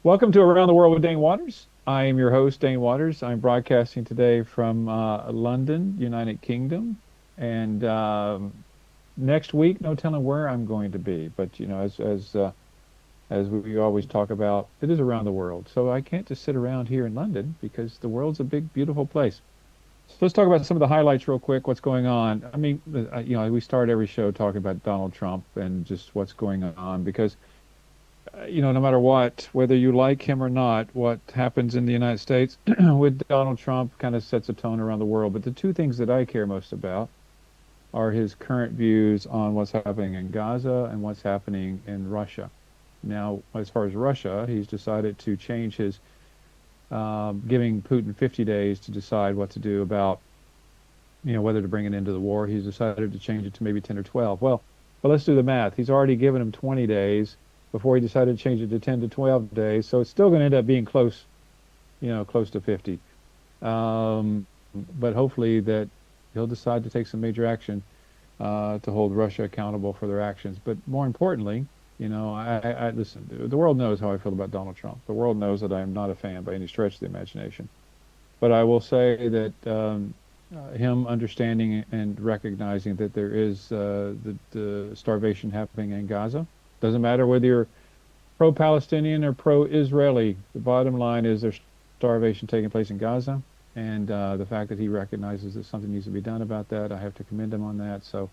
Welcome to Around the World with Dane Waters. I am your host, Dane Waters. I'm broadcasting today from London, United Kingdom. And next week, no telling where I'm going to be. But as we always talk about, it is around the world. So I can't just sit around here in London because the world's a big, beautiful place. So let's talk about some of the highlights real quick. What's going on? I mean, we start every show talking about Donald Trump and just what's going on because no matter what, whether you like him or not, what happens in the United States with Donald Trump kind of sets a tone around the world. But the two things that I care most about are his current views on what's happening in Gaza and what's happening in Russia. Now, as far as Russia, he's decided to change his giving Putin 50 days to decide what to do about, whether to bring an end to the war. He's decided to change it to maybe 10 or 12. Well, let's do the math. He's already given him 20 days before he decided to change it to 10 to 12 days. So it's still going to end up being close, close to 50. But hopefully that he'll decide to take some major action to hold Russia accountable for their actions. But more importantly, I listen, the world knows how I feel about Donald Trump. The world knows that I am not a fan by any stretch of the imagination. But I will say that him understanding and recognizing that there is the starvation happening in Gaza. Doesn't matter whether you're pro-Palestinian or pro-Israeli. The bottom line is there's starvation taking place in Gaza, and the fact that he recognizes that something needs to be done about that, I have to commend him on that. So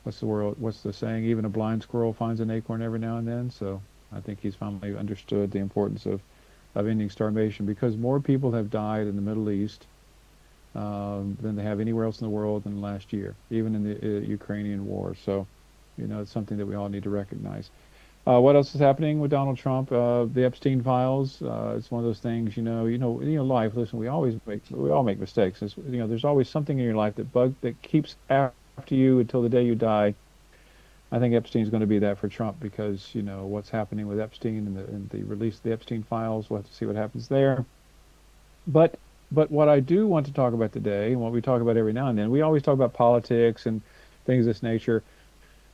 what's the saying? Even a blind squirrel finds an acorn every now and then. So I think he's finally understood the importance of ending starvation because more people have died in the Middle East than they have anywhere else in the world in the last year, even in the Ukrainian war. So. It's something that we all need to recognize. What else is happening with Donald Trump? The Epstein files. It's one of those things. Life. Listen, we all make mistakes. There's always something in your life that keeps after you until the day you die. I think Epstein's going to be that for Trump because what's happening with Epstein and the release of the Epstein files. We'll have to see what happens there. But what I do want to talk about today, and what we talk about every now and then, we always talk about politics and things of this nature.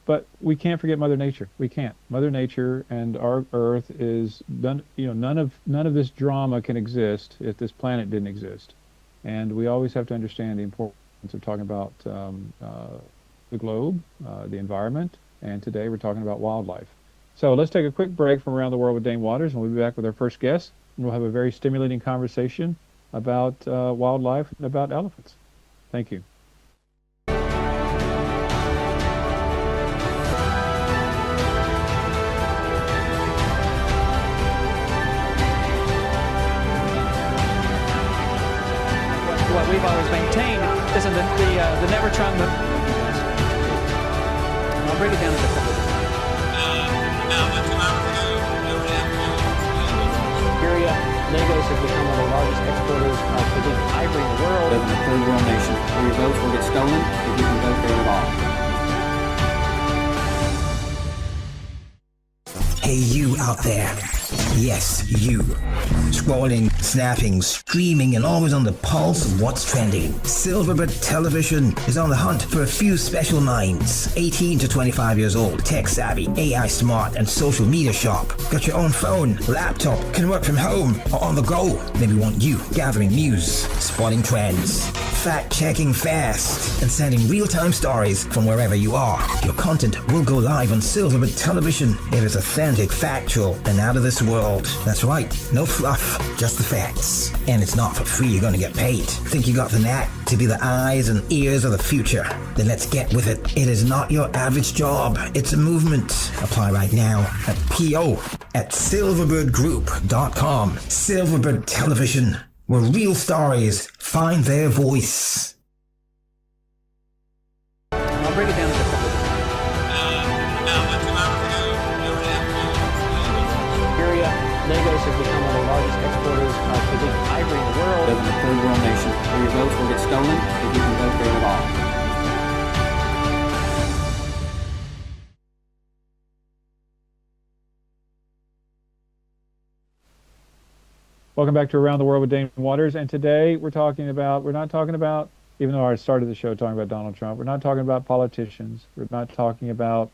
But we can't forget Mother Nature. We can't. Mother Nature and our Earth is none of this drama can exist if this planet didn't exist. And we always have to understand the importance of talking about the globe, the environment, and today we're talking about wildlife. So let's take a quick break from Around the World with Dane Waters, and we'll be back with our first guest. And we'll have a very stimulating conversation about wildlife and about elephants. Thank you. What we've always maintained isn't the Nevertron. I'll bring it down to the couple. Nigeria, Lagos has become one of the largest exporters of Brazilian ivory in the world. Live in a third world nation where your votes will get stolen if you can vote there at all. Hey, you out there. Yes, you. Scrolling, snapping, streaming, and always on the pulse of what's trending. Silverbird Television is on the hunt for a few special minds. 18 to 25 years old, tech savvy, AI smart, and social media sharp. Got your own phone, laptop, can work from home or on the go. Maybe want you gathering news, spotting trends, fact-checking fast, and sending real-time stories from wherever you are. Your content will go live on Silverbird Television. It is authentic, factual, and out of this world. That's right, no fluff, just the facts. And it's not for free, you're gonna get paid. Think you got the knack to be the eyes and ears of the future? Then let's get with it. It is not your average job, it's a movement. Apply right now at PO@silverbirdgroup.com. Silverbird Television, where real stories find their voice. I'll bring it down to the couple. Lagos has become one of the largest exporters of Brazilian ivory in the world. Live in a third world nation where your votes will get stolen if you can vote there at all. Welcome back to Around the World with Dane Waters. And today we're not talking about, even though I started the show talking about Donald Trump, we're not talking about politicians. We're not talking about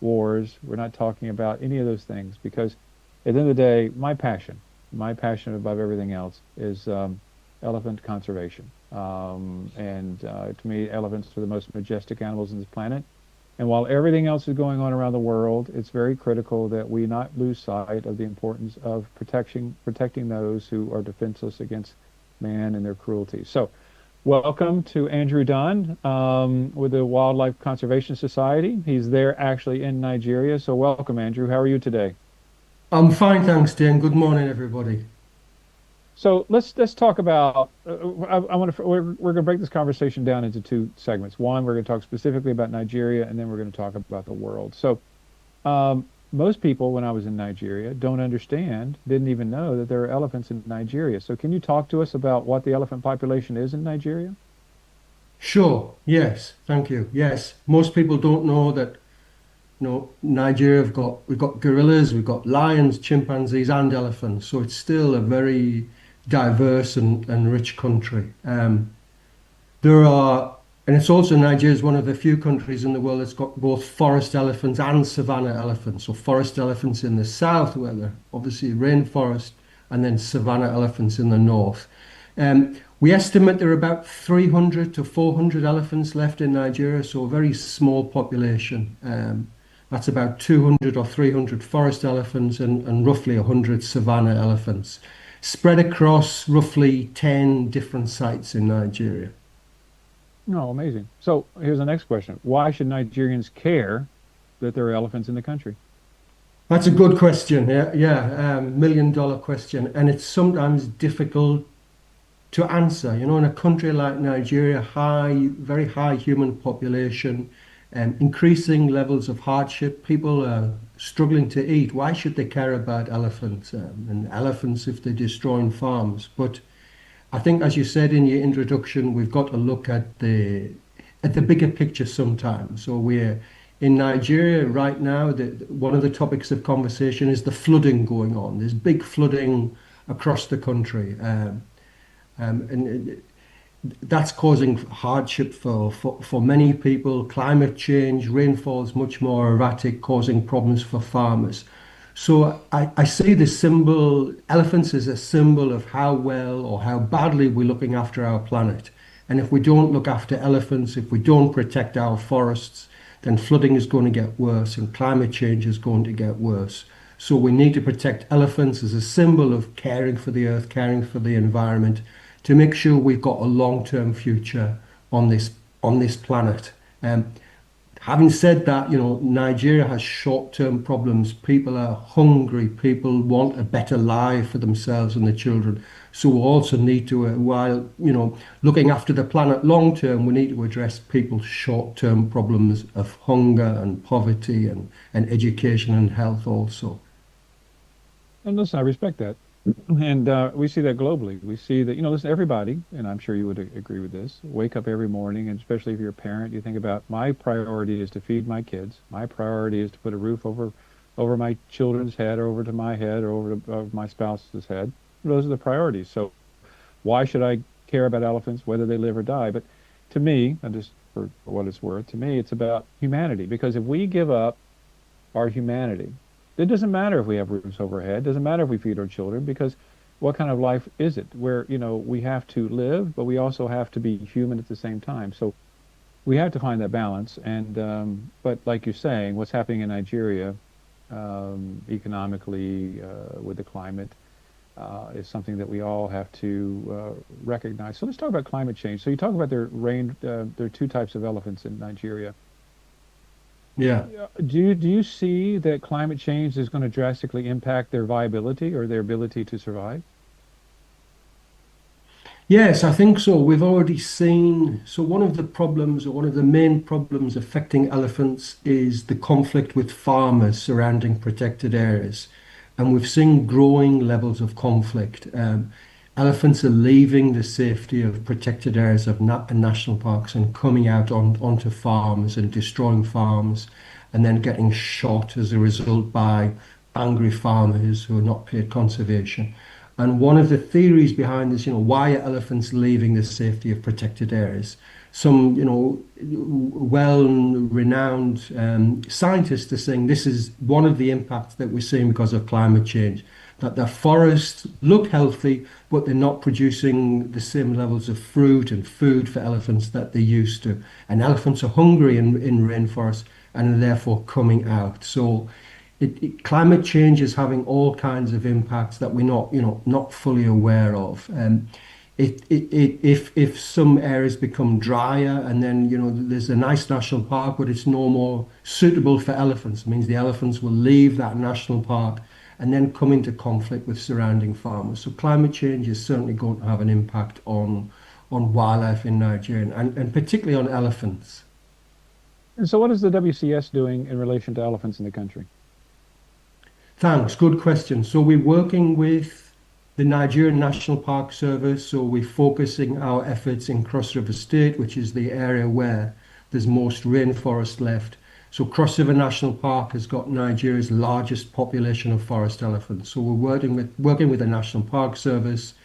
wars. We're not talking about any of those things because at the end of the day, my passion above everything else is elephant conservation. To me, elephants are the most majestic animals on this planet. And while everything else is going on around the world, it's very critical that we not lose sight of the importance of protecting those who are defenseless against man and their cruelty. So, welcome to Andrew Dunn with the Wildlife Conservation Society. He's there actually in Nigeria. So, welcome, Andrew. How are you today? I'm fine, thanks, Dane. Good morning, everybody. So let's talk about. I want to. We're going to break this conversation down into two segments. One, we're going to talk specifically about Nigeria, and then we're going to talk about the world. So, most people, when I was in Nigeria, don't understand, didn't even know that there are elephants in Nigeria. So, can you talk to us about what the elephant population is in Nigeria? Sure. Yes. Thank you. Yes. Most people don't know that, Nigeria, we've got gorillas, we've got lions, chimpanzees, and elephants. So it's still a very diverse and rich country. And it's also Nigeria is one of the few countries in the world that's got both forest elephants and savanna elephants. So forest elephants in the south, where they're obviously rainforest, and then savanna elephants in the north. We estimate there are about 300 to 400 elephants left in Nigeria, so a very small population. That's about 200 or 300 forest elephants and roughly 100 savanna elephants, spread across roughly 10 different sites in Nigeria. Oh, amazing. So here's the next question. Why should Nigerians care that there are elephants in the country? That's a good question. Yeah, million-dollar question. And it's sometimes difficult to answer. In a country like Nigeria, very high human population, increasing levels of hardship, people are struggling to eat. Why should they care about elephants and elephants if they're destroying farms? But I think, as you said in your introduction, we've got to look at the bigger picture sometimes. So we're in Nigeria right now. One of the topics of conversation is the flooding going on. There's big flooding across the country, and that's causing hardship for many people. Climate change, rainfall is much more erratic, causing problems for farmers. So I see the symbol, elephants as a symbol of how well or how badly we're looking after our planet. And if we don't look after elephants, if we don't protect our forests, then flooding is going to get worse and climate change is going to get worse. So we need to protect elephants as a symbol of caring for the earth, caring for the environment, to make sure we've got a long-term future on this planet. Having said that, Nigeria has short-term problems. People are hungry. People want a better life for themselves and their children. So we also need to, while looking after the planet long-term, we need to address people's short-term problems of hunger and poverty and education and health also. And listen, I respect that. And we see that globally. We see that, listen, everybody, and I'm sure you would agree with this, wake up every morning, and especially if you're a parent, you think about my priority is to feed my kids. My priority is to put a roof over my children's head, or over to my head, or over my spouse's head. Those are the priorities. So why should I care about elephants, whether they live or die? But to me, and just for what it's worth, to me, it's about humanity. Because if we give up our humanity, it doesn't matter if we have roofs overhead. It doesn't matter if we feed our children, because what kind of life is it where, we have to live, but we also have to be human at the same time. So we have to find that balance. And but like you're saying, what's happening in Nigeria economically with the climate is something that we all have to recognize. So let's talk about climate change. So you talk about there are two types of elephants in Nigeria. Yeah. Do you see that climate change is going to drastically impact their viability or their ability to survive? Yes, I think so. We've already seen. So one of the problems, or one of the main problems affecting elephants, is the conflict with farmers surrounding protected areas. And we've seen growing levels of conflict. Elephants are leaving the safety of protected areas of national parks and coming out onto farms and destroying farms, and then getting shot as a result by angry farmers who are not paid conservation. And one of the theories behind this, why are elephants leaving the safety of protected areas? some, well-renowned scientists are saying this is one of the impacts that we're seeing because of climate change, that the forests look healthy, but they're not producing the same levels of fruit and food for elephants that they used to. And elephants are hungry in rainforests and are therefore coming out. So climate change is having all kinds of impacts that we're not fully aware of. If some areas become drier and then there's a nice national park but it's no more suitable for elephants, it means the elephants will leave that national park and then come into conflict with surrounding farmers. So climate change is certainly going to have an impact on wildlife in Nigeria and particularly on elephants. And so what is the WCS doing in relation to elephants in the country? Thanks, good question. So we're working with the Nigerian National Park Service, so we're focusing our efforts in Cross River State, which is the area where there's most rainforest left. So Cross River National Park has got Nigeria's largest population of forest elephants. So we're working with the National Park Service,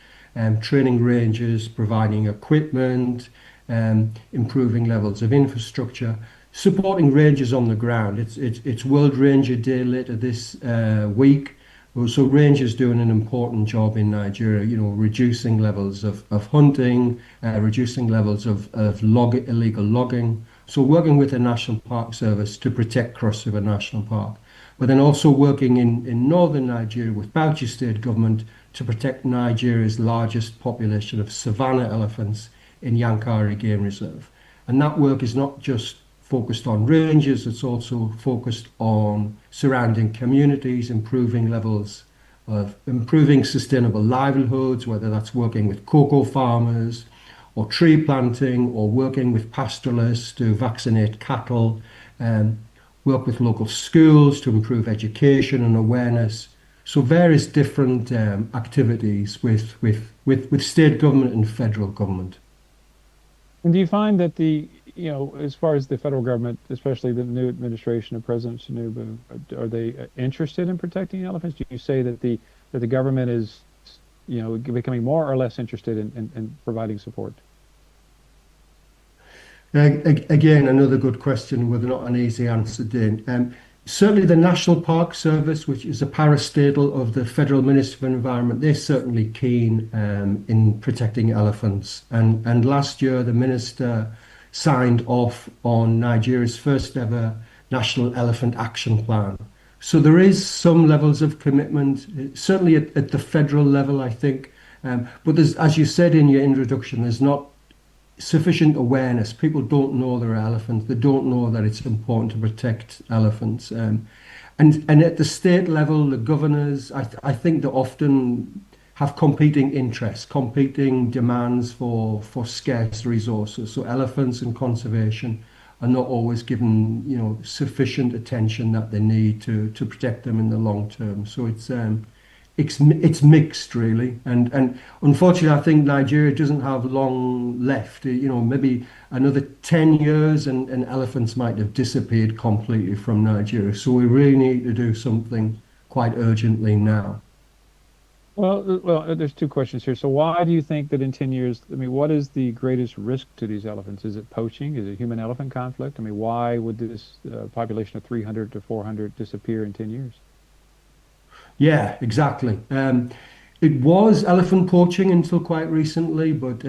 training rangers, providing equipment, improving levels of infrastructure, supporting rangers on the ground. It's World Ranger Day later this week. So rangers doing an important job in Nigeria, reducing levels of hunting, reducing levels of illegal logging. So working with the National Park Service to protect Cross River National Park, but then also working in northern Nigeria with Bauchi State Government to protect Nigeria's largest population of savanna elephants in Yankari Game Reserve. And that work is not just focused on rangers, it's also focused on surrounding communities, improving sustainable livelihoods, whether that's working with cocoa farmers or tree planting or working with pastoralists to vaccinate cattle, work with local schools to improve education and awareness. So various different activities with state government and federal government. And do you find that as far as the federal government, especially the new administration of President Tinubu, are they interested in protecting elephants? Do you say that the government is, becoming more or less interested in providing support? Again, another good question with not an easy answer, Dane. Certainly the National Park Service, which is a parastatal of the Federal Ministry for Environment, they're certainly keen in protecting elephants. And last year, the minister signed off on Nigeria's first ever National Elephant Action Plan. So there is some levels of commitment, certainly at the federal level, I think. But there's, as you said in your introduction, there's not sufficient awareness. People don't know there are elephants. They don't know that it's important to protect elephants. And at the state level, the governors, I think they often have competing interests, competing demands for scarce resources. So elephants and conservation are not always given, sufficient attention that they need to protect them in the long term. So it's mixed really, and unfortunately, I think Nigeria doesn't have long left. Maybe another 10 years, and elephants might have disappeared completely from Nigeria. So we really need to do something quite urgently now. Well, there's two questions here. So why do you think that in 10 years, what is the greatest risk to these elephants? Is it poaching? Is it human-elephant conflict? Why would this population of 300 to 400 disappear in 10 years? Yeah, exactly. It was elephant poaching until quite recently, but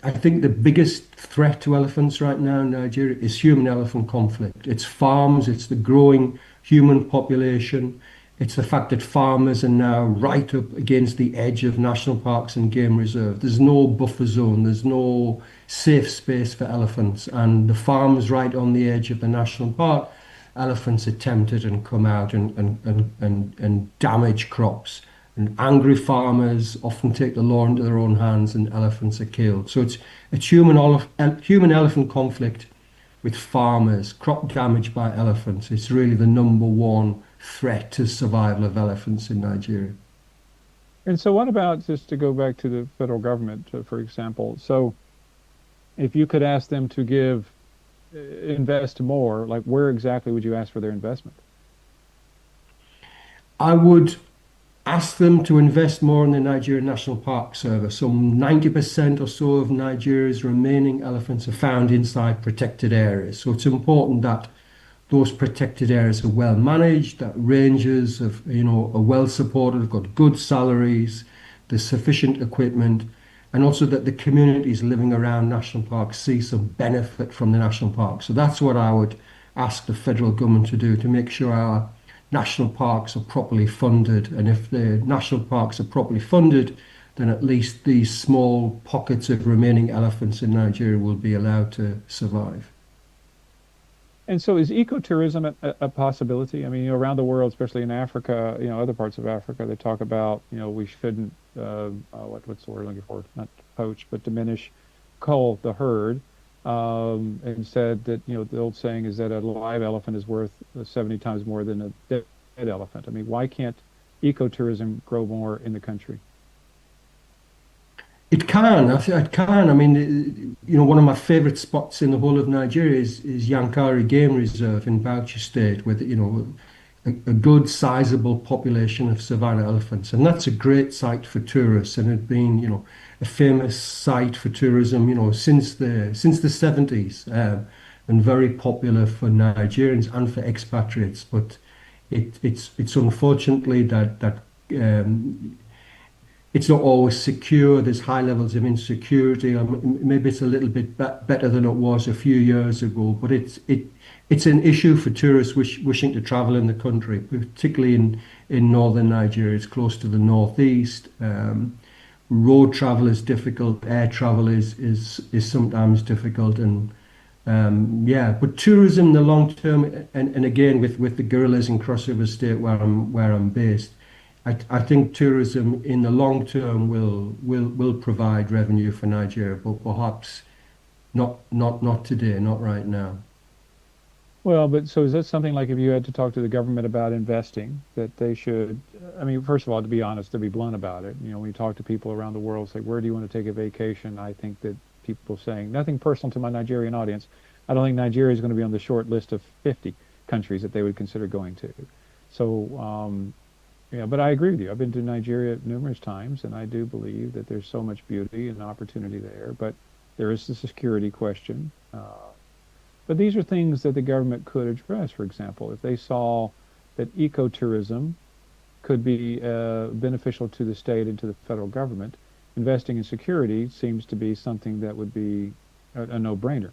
I think the biggest threat to elephants right now in Nigeria is human-elephant conflict. It's farms, it's the growing human population. It's the fact that farmers are now right up against the edge of national parks and game reserve. There's no buffer zone, there's no safe space for elephants. And the farms right on the edge of the national park, elephants are tempted and come out and damage crops. And angry farmers often take the law into their own hands and elephants are killed. So it's human-elephant conflict with farmers, crop damage by elephants. It's really the number one threat to survival of elephants in Nigeria. And so what about, just to go back to the federal government, for example, so if you could ask them to invest more, where exactly would you ask for their investment? I would asked them to invest more in the Nigerian National Park Service. Some 90% or so of Nigeria's remaining elephants are found inside protected areas. So it's important that those protected areas are well managed, that rangers are well supported, have got good salaries, there's sufficient equipment, and also that the communities living around national parks see some benefit from the national park. So that's what I would ask the federal government to do, to make sure our national parks are properly funded. And if the national parks are properly funded, then at least these small pockets of remaining elephants in Nigeria will be allowed to survive. And so is ecotourism a possibility? I mean, around the world, especially in Africa, other parts of Africa, they talk about, we shouldn't, what's the word I'm looking for? Not poach, but diminish, cull the herd. And said that, the old saying is that a live elephant is worth 70 times more than a dead elephant. I mean, why can't ecotourism grow more in the country? It can. It can. I mean, one of my favorite spots in the whole of Nigeria is Yankari Game Reserve in Bauchi State, with a good sizable population of savanna elephants, and that's a great site for tourists, and it's been a famous site for tourism since the 70s, and very popular for Nigerians and for expatriates. But it's unfortunately that it's not always secure. There's high levels of insecurity. Maybe it's a little bit better than it was a few years ago, but it's an issue for tourists wishing to travel in the country, particularly in northern Nigeria. It's close to the northeast. Road travel is difficult. Air travel is sometimes difficult, and yeah. But tourism in the long term, and again with the gorillas in Cross River State where I'm based, I think tourism in the long term will provide revenue for Nigeria, but perhaps not today, not right now. Well, but so is that something like if you had to talk to the government about investing, that they should, I mean, first of all, to be honest, to be blunt about it, when you talk to people around the world, say, where do you want to take a vacation? I think that people saying, nothing personal to my Nigerian audience, I don't think Nigeria is going to be on the short list of 50 countries that they would consider going to. So, yeah, but I agree with you. I've been to Nigeria numerous times, and I do believe that there's so much beauty and opportunity there, but there is the security question. But these are things that the government could address. For example, if they saw that ecotourism could be beneficial to the state and to the federal government, investing in security seems to be something that would be a no-brainer.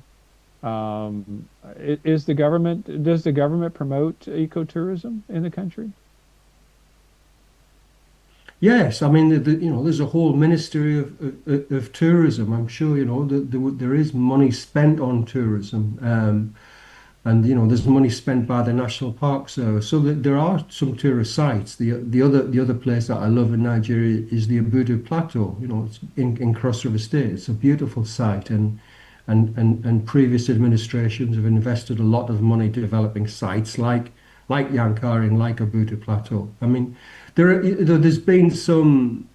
Does the government promote ecotourism in the country? Yes, I mean, there's a whole ministry of tourism. I'm sure, there is money spent on tourism, and there's money spent by the National Park Service. So that there are some tourist sites. The other place that I love in Nigeria is the Abudu Plateau. It's in Cross River State. It's a beautiful site, and previous administrations have invested a lot of money developing sites like Yankari and like Abudu Plateau. I mean, there's been some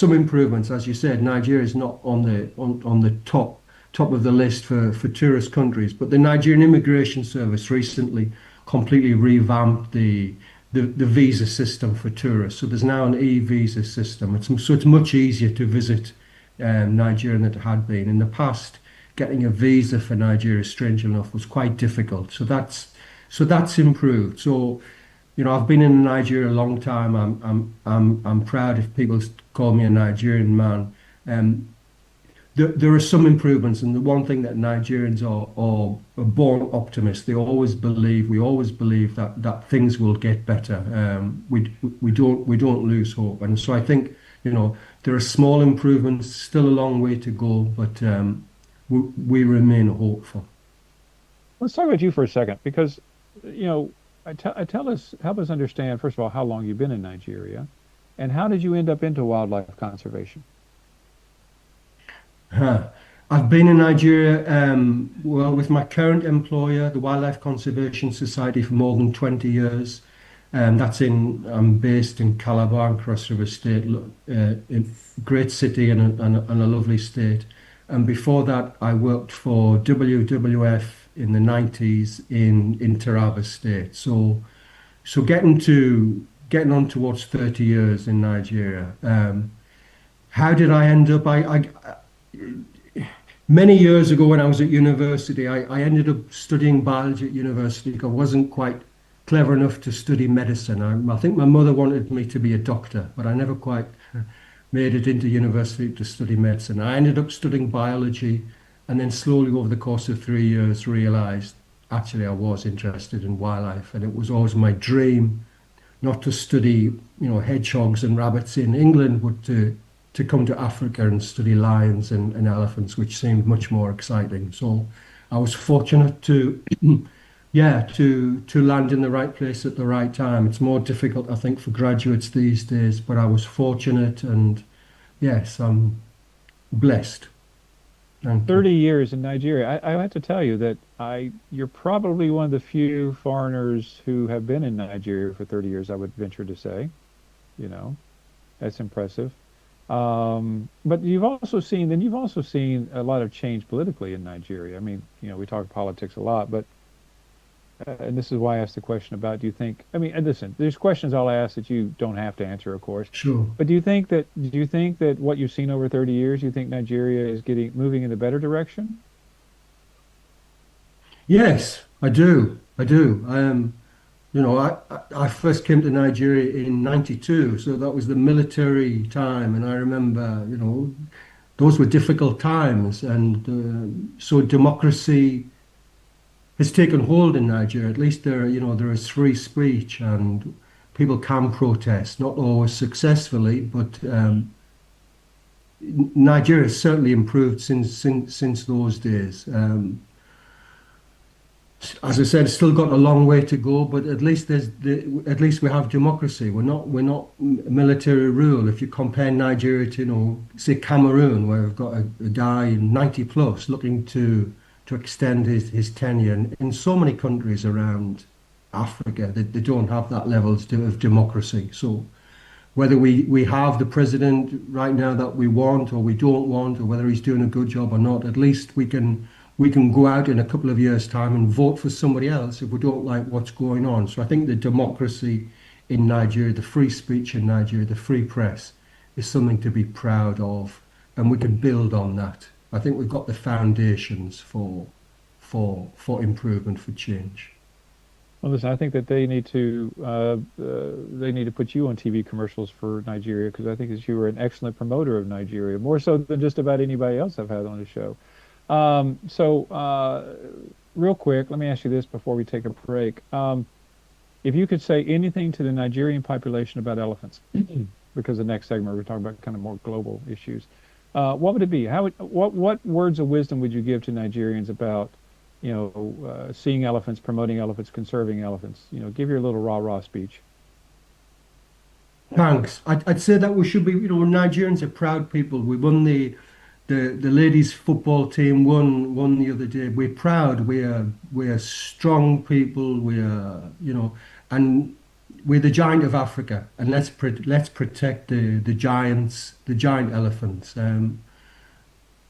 improvements, as you said. Nigeria is not on the top of the list for tourist countries, but the Nigerian Immigration Service recently completely revamped the visa system for tourists. So there's now an e-visa system. It's much easier to visit Nigeria than it had been in the past. Getting a visa for Nigeria, strangely enough, was quite difficult. So that's improved. So, I've been in Nigeria a long time. I'm proud if people call me a Nigerian man. There are some improvements, and the one thing that Nigerians are born optimists. We always believe that things will get better. We don't lose hope, and so I think there are small improvements, still a long way to go, but we remain hopeful. Let's talk about you for a second, because help us understand, first of all, how long you've been in Nigeria, and how did you end up into wildlife conservation? I've been in Nigeria, with my current employer, the Wildlife Conservation Society, for more than 20 years. I'm based in Calabar, in Cross River State, a great city and a lovely state. And before that, I worked for WWF in the 90s in Taraba State. So getting getting on towards 30 years in Nigeria. How did I end up? Many years ago when I was at university, I ended up studying biology at university. I wasn't quite clever enough to study medicine. I think my mother wanted me to be a doctor, but I never quite made it into university to study medicine. I ended up studying biology and then slowly over the course of 3 years realized actually I was interested in wildlife, and it was always my dream not to study, hedgehogs and rabbits in England, but to come to Africa and study lions and elephants, which seemed much more exciting. So I was fortunate to, yeah, to land in the right place at the right time. It's more difficult, I think, for graduates these days, but I was fortunate, and yes, I'm blessed. Thank you. 30 years in Nigeria. I have to tell you that you're probably one of the few foreigners who have been in Nigeria for 30 years, I would venture to say. You know, that's impressive. But you've also seen a lot of change politically in Nigeria. I mean, we talk politics a lot, but and this is why I asked the question about, do you think, I mean, and listen, there's questions I'll ask that you don't have to answer, of course. Sure. But do you think that what you've seen over 30 years, you think Nigeria is moving in a better direction? Yes, I do. I do. I first came to Nigeria in '92, so that was the military time, and I remember, those were difficult times, and so democracy has taken hold in Nigeria. At least there is free speech, and people can protest, not always successfully, but Nigeria has certainly improved since those days. As I said, still got a long way to go, but at least at least we have democracy. We're not military rule. If you compare Nigeria to, say Cameroon, where we've got a guy 90 plus looking to extend his tenure, and in so many countries around Africa, they don't have that levels of democracy. So whether we have the president right now that we want or we don't want, or whether he's doing a good job or not, at least we can go out in a couple of years' time and vote for somebody else if we don't like what's going on. So I think the democracy in Nigeria, the free speech in Nigeria, the free press is something to be proud of, and we can build on that. I think we've got the foundations for improvement, for change. Well, listen, I think that they need to put you on TV commercials for Nigeria, because I think that you were an excellent promoter of Nigeria, more so than just about anybody else I've had on the show. Real quick, let me ask you this before we take a break. If you could say anything to the Nigerian population about elephants, because the next segment we're talking about kind of more global issues, what would it be? What words of wisdom would you give to Nigerians about, seeing elephants, promoting elephants, conserving elephants? Give your little rah-rah speech. Thanks. I'd say that we should be, Nigerians are proud people. We won the ladies football team won the other day. We're proud. We are strong people. We are, and we're the giant of Africa. And let's protect the giants, the giant elephants.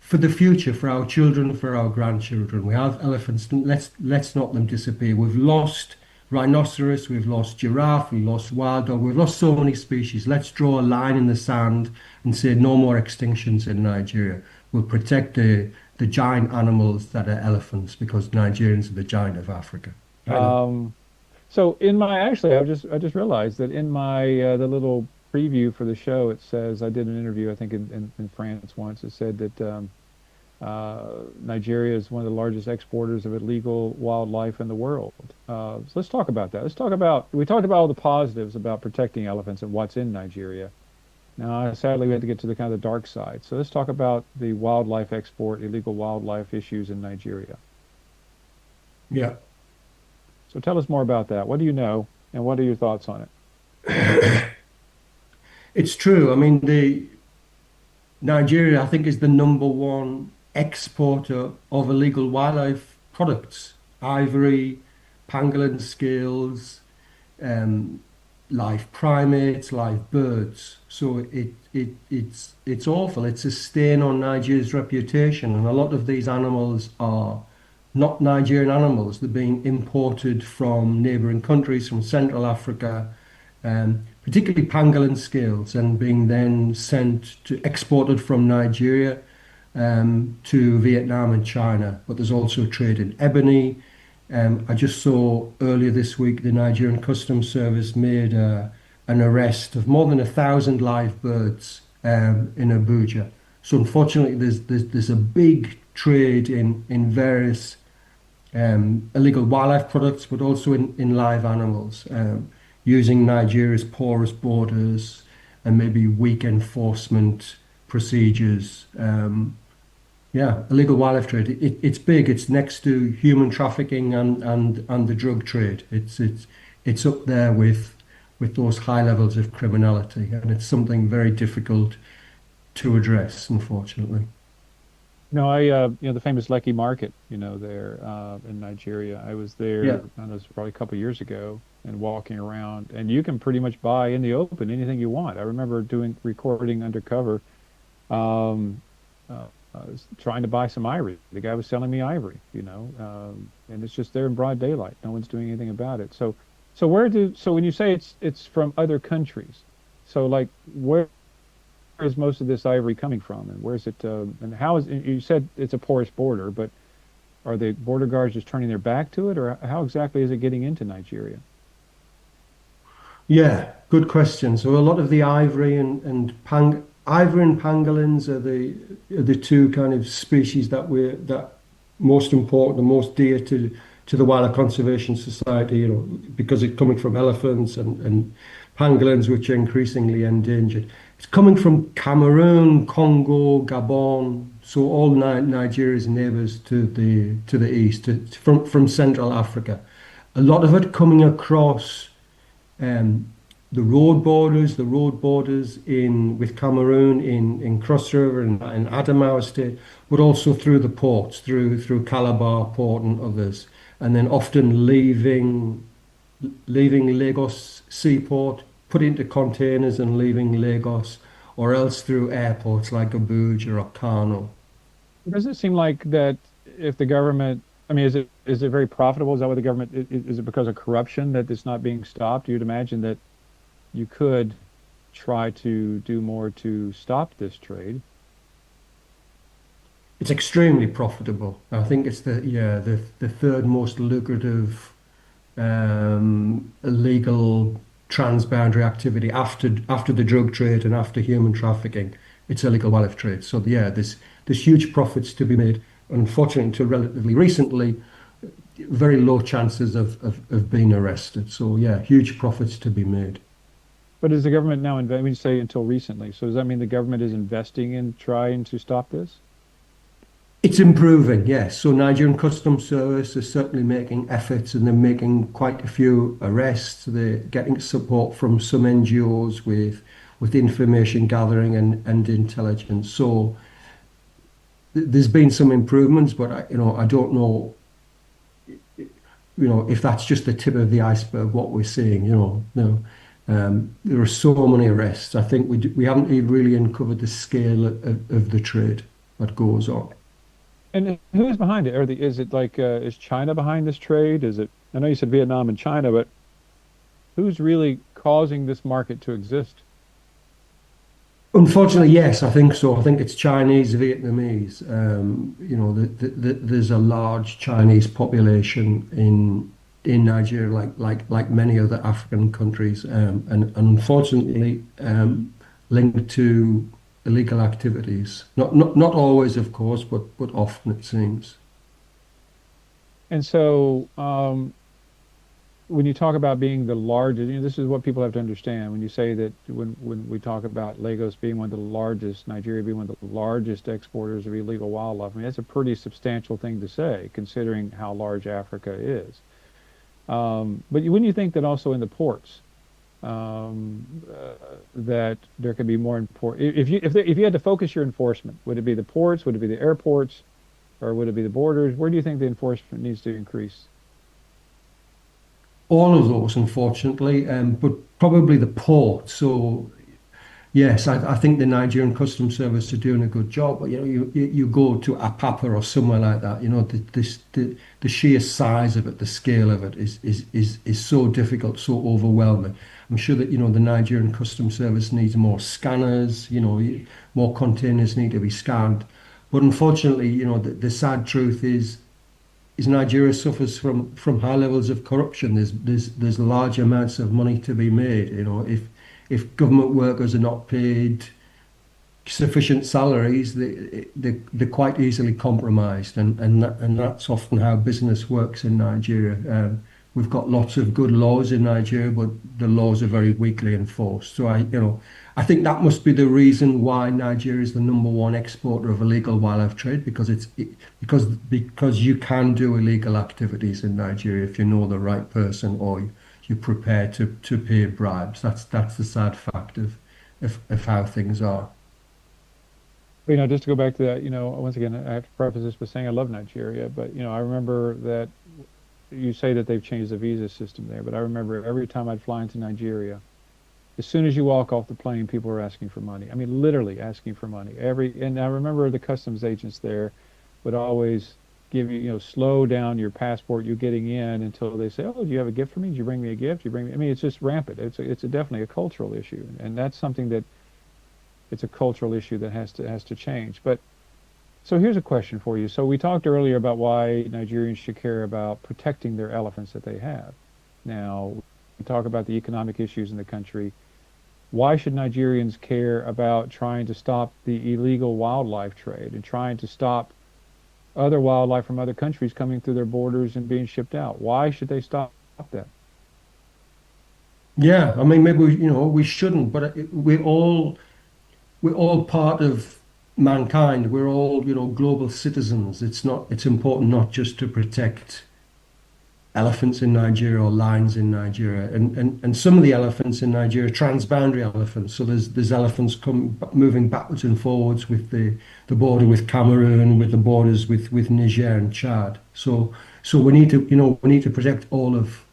For the future, for our children, for our grandchildren. We have elephants. Let's not let them disappear. We've lost rhinoceros, we've lost giraffe, we've lost wild dog, we've lost so many species. Let's draw a line in the sand and say no more extinctions in Nigeria. We'll protect the giant animals that are elephants, because Nigerians are the giant of Africa. So I just realized that in my the little preview for the show, it says, I did an interview, I think in France once. It said that Nigeria is one of the largest exporters of illegal wildlife in the world. So let's talk about that. We talked about all the positives about protecting elephants and what's in Nigeria. Now, sadly, we had to get to the kind of the dark side. So let's talk about the wildlife export, illegal wildlife issues in Nigeria. Yeah. So tell us more about that. What do you know, and what are your thoughts on it? It's true. I mean, Nigeria, I think, is the number one exporter of illegal wildlife products: ivory, pangolin scales, live primates, live birds. So it's awful. It's a stain on Nigeria's reputation, and a lot of these animals are not Nigerian animals. They're being imported from neighboring countries, from Central Africa. particularly pangolin scales, and being then sent to exported from Nigeria to Vietnam and China. But there's also trade in ebony. I just saw earlier this week the Nigerian Customs Service made an arrest of more than 1,000 live birds in Abuja. So unfortunately, there's a big trade in various illegal wildlife products, but also in live animals, using Nigeria's porous borders and maybe weak enforcement procedures. Yeah, illegal wildlife trade. It's big. It's next to human trafficking and the drug trade. It's up there with those high levels of criminality, and it's something very difficult to address, unfortunately. No, the famous Lekki Market, there in Nigeria. I was there, Yeah. I don't know, it was probably a couple of years ago, and walking around, and you can pretty much buy in the open anything you want. I remember recording undercover. Um, I was trying to buy some ivory. The guy was selling me ivory, and it's just there in broad daylight. No one's doing anything about it. So when you say it's from other countries, so like where is most of this ivory coming from, and where's it, and how is you said it's a porous border, but are the border guards just turning their back to it, or how exactly is it getting into Nigeria? Yeah, good question. So a lot of the ivory and pangolins are the two kind of species that most important and most dear to the Wildlife Conservation Society, because it's coming from elephants and pangolins, which are increasingly endangered. It's coming from Cameroon, Congo, Gabon, so all Nigeria's neighbours to the east, from Central Africa. A lot of it coming across the road borders in with Cameroon in Cross River and Adamawa State, but also through the ports, through Calabar Port and others, and then often leaving Lagos Seaport, put into containers and leaving Lagos, or else through airports like Abuja or Kano. Does it seem like that if the government, I mean, is it very profitable? Is that what the government, is it because of corruption that it's not being stopped? You'd imagine that you could try to do more to stop this trade. It's extremely profitable. I think it's the third most lucrative illegal transboundary activity after the drug trade and after human trafficking. It's illegal wildlife trade. So yeah, there's huge profits to be made. Unfortunately, until relatively recently, very low chances of being arrested. So yeah, huge profits to be made. But is the government now, when you say until recently, so does that mean the government is investing in trying to stop this? It's improving, yes. So Nigerian Customs Service is certainly making efforts, and they're making quite a few arrests. They're getting support from some NGOs with information gathering and intelligence. So there's been some improvements, but I don't know, if that's just the tip of the iceberg. What we're seeing, there are so many arrests. I think we haven't even really uncovered the scale of the trade that goes on. And who is behind it? Is it like, is China behind this trade? I know you said Vietnam and China, but who's really causing this market to exist? Unfortunately, yes, I think so. I think it's Chinese, Vietnamese. There's a large Chinese population in Nigeria, like many other African countries, and unfortunately linked to illegal activities. Not always, of course, but often it seems. And so, when you talk about being the largest, this is what people have to understand. When you say that, when we talk about Lagos being one of the largest, Nigeria being one of the largest exporters of illegal wildlife, I mean, that's a pretty substantial thing to say, considering how large Africa is. But wouldn't you think that also in the ports, that there could be more important? If you had to focus your enforcement, would it be the ports? Would it be the airports? Or would it be the borders? Where do you think the enforcement needs to increase? All of those, unfortunately, but probably the port. So yes, I think the Nigerian Customs Service are doing a good job. But you go to Apapa or somewhere like that. The sheer size of it, the scale of it is so difficult, so overwhelming. I'm sure that, the Nigerian Customs Service needs more scanners, more containers need to be scanned. But unfortunately, the sad truth is Nigeria suffers from high levels of corruption. There's large amounts of money to be made. If government workers are not paid sufficient salaries, they're quite easily compromised, and that's often how business works in Nigeria. We've got lots of good laws in Nigeria, but the laws are very weakly enforced. So I think that must be the reason why Nigeria is the #1 exporter of illegal wildlife trade, because you can do illegal activities in Nigeria if you know the right person or you're prepared to pay bribes. That's the sad fact of how things are. Just to go back to that, once again, I have to preface this by saying I love Nigeria, but I remember that you say that they've changed the visa system there, but I remember every time I'd fly into Nigeria, as soon as you walk off the plane, people are asking for money. I mean, literally asking for money. And I remember the customs agents there would always give you, slow down your passport you're getting in until they say, "Oh, do you have a gift for me? Did you bring me a gift? Do you bring me?" I mean, it's just rampant. It's definitely a cultural issue, and that's something that it's a cultural issue that has to change. But so here's a question for you. So we talked earlier about why Nigerians should care about protecting their elephants that they have. Now, we talk about the economic issues in the country. Why should Nigerians care about trying to stop the illegal wildlife trade and trying to stop other wildlife from other countries coming through their borders and being shipped out? Why should they stop that? Yeah, I mean, maybe we shouldn't, but we're all part of mankind. We're all, global citizens. It's important not just to protect elephants in Nigeria or lions in Nigeria, and some of the elephants in Nigeria, transboundary elephants. So there's elephants moving backwards and forwards with the border with Cameroon, with the borders with Niger and Chad. So we need to protect all of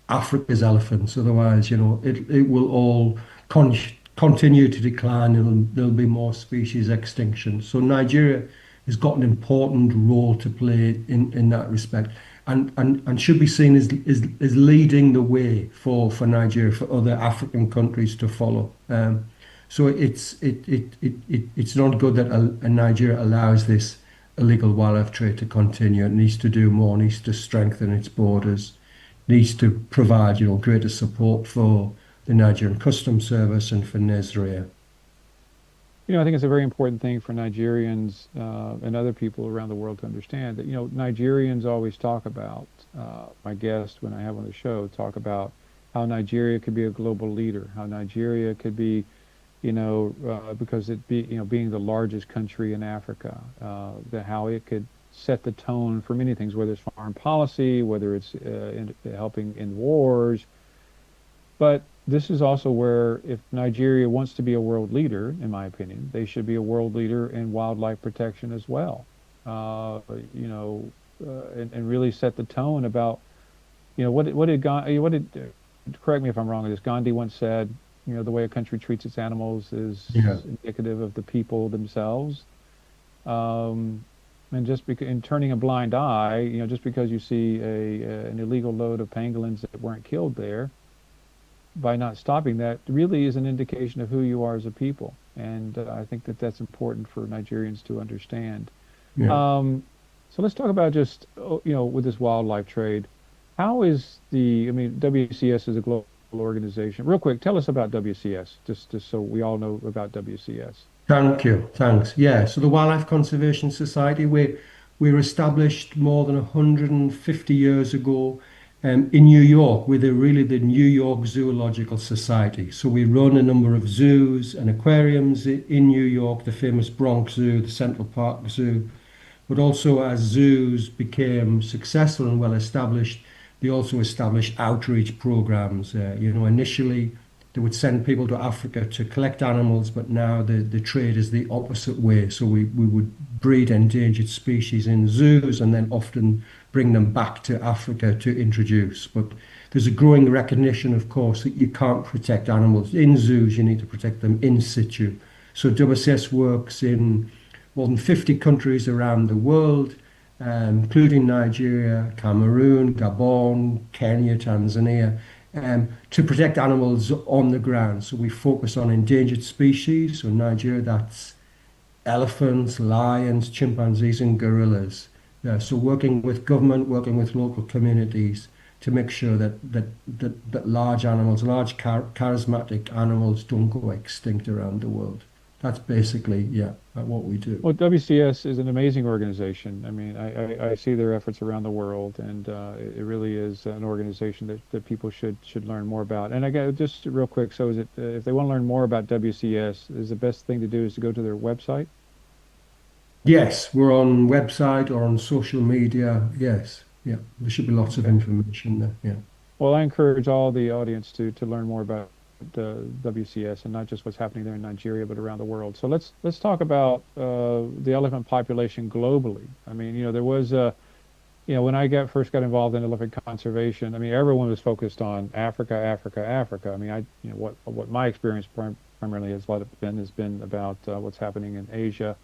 Africa's elephants. Otherwise, it will all continue to decline, and there'll be more species extinction. So Nigeria has got an important role to play in that respect, and should be seen as leading the way for Nigeria, for other African countries to follow. So it's not good that Nigeria allows this illegal wildlife trade to continue. It needs to do more, needs to strengthen its borders, needs to provide greater support for the Nigerian Customs Service and for NESRIA. I think it's a very important thing for Nigerians and other people around the world to understand that, Nigerians always talk about, my guests when I have on the show, talk about how Nigeria could be a global leader, how Nigeria could be, because being the largest country in Africa, how it could set the tone for many things, whether it's foreign policy, whether it's helping in wars. But this is also where, if Nigeria wants to be a world leader, in my opinion, they should be a world leader in wildlife protection as well. And really set the tone about, correct me if I'm wrong with this, Gandhi once said, the way a country treats its animals is indicative of the people themselves. And in turning a blind eye, just because you see an illegal load of pangolins that weren't killed there, by not stopping that really is an indication of who you are as a people. And I think that's important for Nigerians to understand. Yeah. So let's talk about just, with this wildlife trade, how is WCS is a global organization. Real quick, tell us about WCS, just so we all know about WCS. Thank you. Thanks. Yeah. So the Wildlife Conservation Society, we were established more than 150 years ago in New York. We're the New York Zoological Society. So we run a number of zoos and aquariums in New York, the famous Bronx Zoo, the Central Park Zoo. But also, as zoos became successful and well established, they also established outreach programs. Initially they would send people to Africa to collect animals, but now the trade is the opposite way. So we would breed endangered species in zoos and then often bring them back to Africa to introduce. But there's a growing recognition, of course, that you can't protect animals in zoos, you need to protect them in situ. So WCS works in more than 50 countries around the world, including Nigeria, Cameroon, Gabon, Kenya, Tanzania. to protect animals on the ground. So we focus on endangered species. So in Nigeria, that's elephants, lions, chimpanzees, and gorillas. Yeah, so working with government, working with local communities to make sure that large animals, charismatic animals don't go extinct around the world. That's basically, yeah, what we do. Well, WCS is an amazing organization. I mean, I see their efforts around the world, and it really is an organization that people should learn more about. And I got just real quick. So, is it if they want to learn more about WCS, is the best thing to do is to go to their website? Yes, we're on website or on social media. Yes, yeah, there should be lots of Okay. information there. Yeah. Well, I encourage all the audience to learn more about WCS and not just what's happening there in Nigeria, but around the world. So let's talk about the elephant population globally. I mean, there was when I first got involved in elephant conservation, I mean, everyone was focused on Africa, Africa, Africa. I mean, what my experience primarily has been about what's happening in Asia.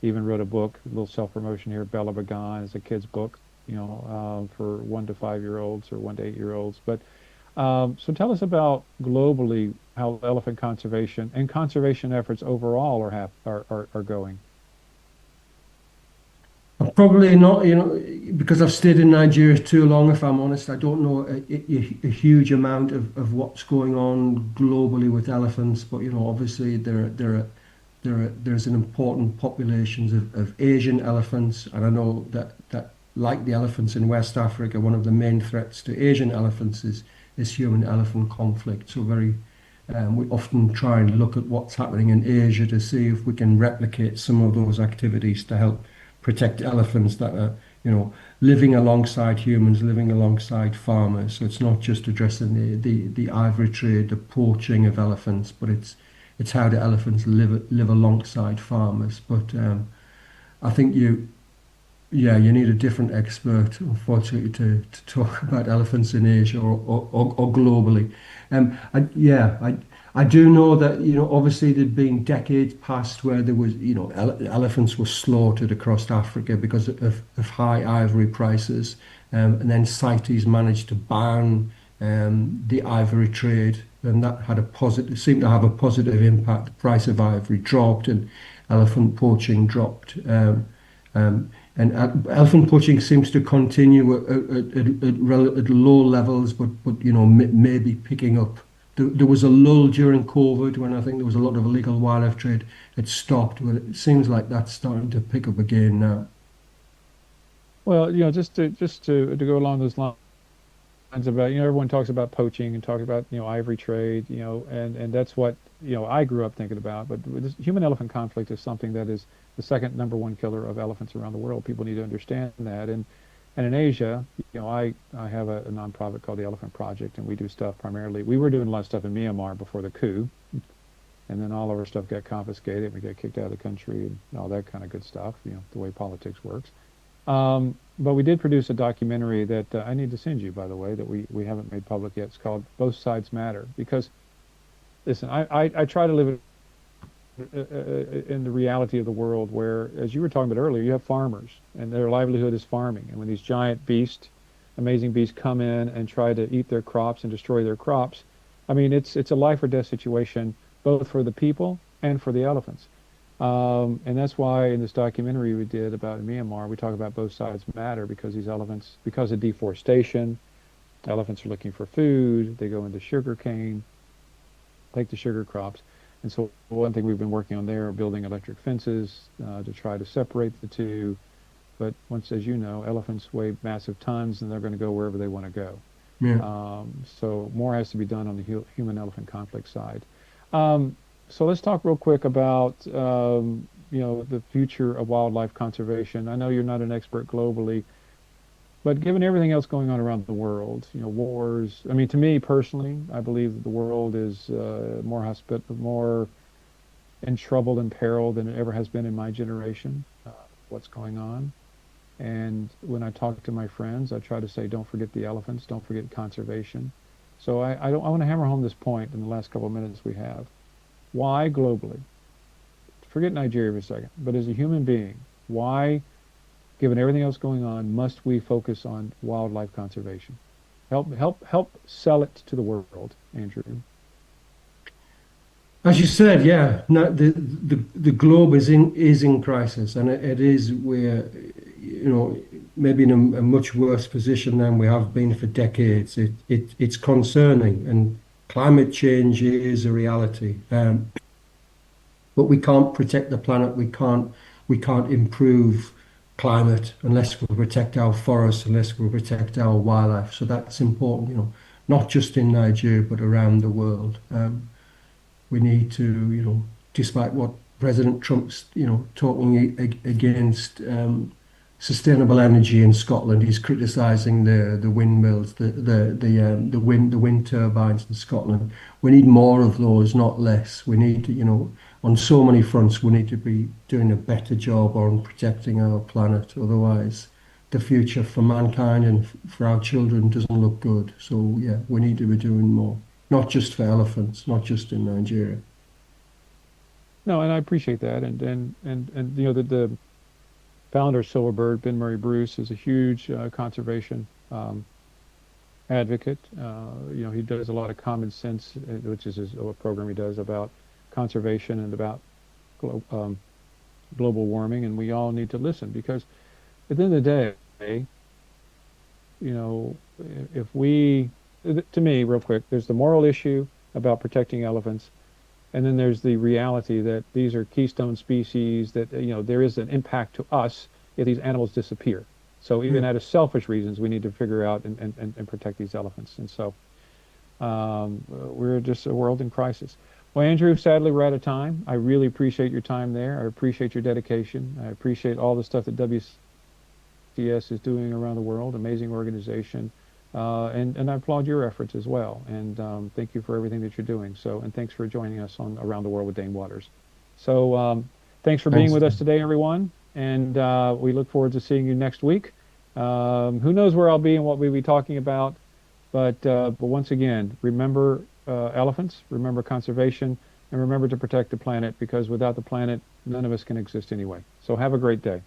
Even wrote a book, a little self-promotion here, Bella Began, is a kid's book, for 1 to 5 year olds or 1 to 8 year olds. But so tell us about globally how elephant conservation and conservation efforts overall are going. Probably not, because I've stayed in Nigeria too long, if I'm honest. I don't know a huge amount of what's going on globally with elephants, but obviously there's an important populations of Asian elephants, and I know that like the elephants in West Africa, one of the main threats to Asian elephants is human-elephant conflict. So we often try and look at what's happening in Asia to see if we can replicate some of those activities to help protect elephants that are, living alongside humans, living alongside farmers. So it's not just addressing the ivory trade, the poaching of elephants, but it's how the elephants live alongside farmers. But I think you need a different expert, unfortunately, to talk about elephants in Asia or globally. I do know that, obviously there'd been decades past where there was, elephants were slaughtered across Africa because of high ivory prices. And then CITES managed to ban the ivory trade, and that seemed to have a positive impact. The price of ivory dropped and elephant poaching dropped. And elephant poaching seems to continue at low levels, but maybe picking up. There was a lull during COVID when I think there was a lot of illegal wildlife trade. It stopped, but it seems like that's starting to pick up again now. Well, just to go along those lines about, everyone talks about poaching and talks about, ivory trade, and that's what, I grew up thinking about. But this human elephant conflict is something that is the second number one killer of elephants around the world. People need to understand that. And in Asia, I have a nonprofit called the Elephant Project, and we do stuff primarily. We were doing a lot of stuff in Myanmar before the coup, and then all of our stuff got confiscated. We got kicked out of the country and all that kind of good stuff, the way politics works. But we did produce a documentary that I need to send you, by the way, that we haven't made public yet. It's called Both Sides Matter. Because, listen, I try to live in the reality of the world where, as you were talking about earlier, you have farmers and their livelihood is farming. And when these giant amazing beasts come in and try to eat their crops and destroy their crops, I mean, it's a life or death situation, both for the people and for the elephants. And that's why in this documentary we did about Myanmar, we talk about both sides matter, because these elephants, because of deforestation, elephants are looking for food, they go into sugar cane, take the sugar crops. And so one thing we've been working on there, building electric fences to try to separate the two. But once, as you know, elephants weigh massive tons and they're going to go wherever they want to go. Yeah. So more has to be done on the human-elephant conflict side. So let's talk real quick about the future of wildlife conservation. I know you're not an expert globally, but given everything else going on around the world, wars. I mean, to me personally, I believe that the world is more in trouble and peril than it ever has been in my generation. What's going on? And when I talk to my friends, I try to say, don't forget the elephants, don't forget conservation. So I want to hammer home this point in the last couple of minutes we have. Why globally? Forget Nigeria for a second, but as a human being, why, given everything else going on, must we focus on wildlife conservation? Help sell it to the world, Andrew. As you said, yeah, no, the globe is in crisis, and it is we're, maybe in a much worse position than we have been for decades. It's concerning, and climate change is a reality. But we can't protect the planet. We can't improve climate unless we protect our forests, unless we protect our wildlife. So that's important, not just in Nigeria but around the world. We need to, despite what President Trump's, talking against sustainable energy in Scotland, he's criticising the windmills, the wind turbines in Scotland. We need more of those, not less. We need to, on so many fronts, we need to be doing a better job on protecting our planet. Otherwise, the future for mankind and for our children doesn't look good. So yeah, we need to be doing more. Not just for elephants, not just in Nigeria. No, and I appreciate that. And the founder of Silverbird, Ben Murray Bruce, is a huge conservation advocate. He does a lot of common sense, which is a program he does about conservation and about global warming. And we all need to listen because at the end of the day, if we, to me, real quick, there's the moral issue about protecting elephants, and then there's the reality that these are keystone species that, there is an impact to us if these animals disappear. So even out of selfish reasons, we need to figure out and protect these elephants. And so we're just a world in crisis. Well, Andrew, sadly, we're out of time. I really appreciate your time there. I appreciate your dedication. I appreciate all the stuff that WCS is doing around the world. Amazing organization. And I applaud your efforts as well. And thank you for everything that you're doing. And thanks for joining us on Around the World with Dane Waters. So thanks for being with us today, everyone. And we look forward to seeing you next week. Who knows where I'll be and what we'll be talking about. But once again, remember elephants, remember conservation, and remember to protect the planet, because without the planet, none of us can exist anyway. So have a great day.